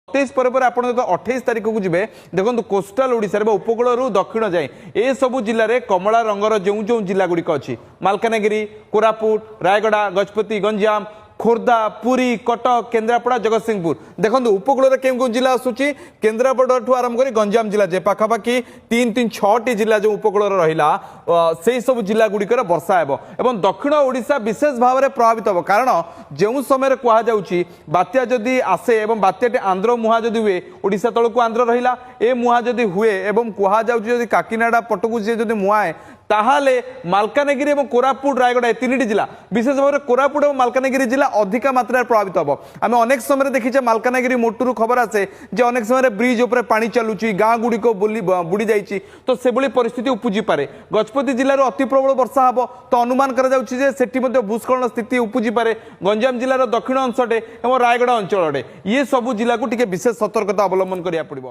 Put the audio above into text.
27 पर आप 28 तारीख को जी देखो कोस्टाल ओडिशा उपकूल दक्षिण जाए ए सबू जिले में कमला रंगर जो जो जिला गुड़िक अच्छी मालकानगिरी कोरापुट रायगड़ा गजपति गंजाम खोर्धा पुरी कटक केन्द्रापड़ा जगतसिंहपुर देखो उपकूल के जिला आसूची केन्द्रापड़ा ठू आरंभ कर गंजाम जिला जे पाखापाखि 3-6 जिला जो उपकूल रहा से सब जिला गुड़िकर वर्षा एवं दक्षिण ओडिशा विशेष भाव में प्रभावित हम कारण जो समय कहुच्छी बात्या जदि आसे और बात्याटी आंध्र मुहा जदि हुए ओडिशा तल को आंध्र रहा ए मुहा जदि हुए और कहुच्छी काकिनाडा पटकू सी जदि मुहाए ताहाले मालकानगिरी और कोरापुट रायगड़ा तीन जिला विशेष भाव में कोरापुट और मालकानगिरी जिला अधिक मात्रा प्रभावित हम आम अनेक समय देखीचे मालकानगिरी मोटू खबर आसे जे अनेक समय ब्रिज उपर पानी चलुची गाँ गुड़िक बुड़ी जाइए तो से परिस्थिति उपजी पारे गजपति जिलार अति प्रबल वर्षा हम तो अनुमान कर भूस्खलन स्थिति उपजी पारे गंजाम जिलार दक्षिण अंशटे और रायगड़ा अंचल ये सबू जिला को विशेष सतर्कता अवलंबन करा पड़ो।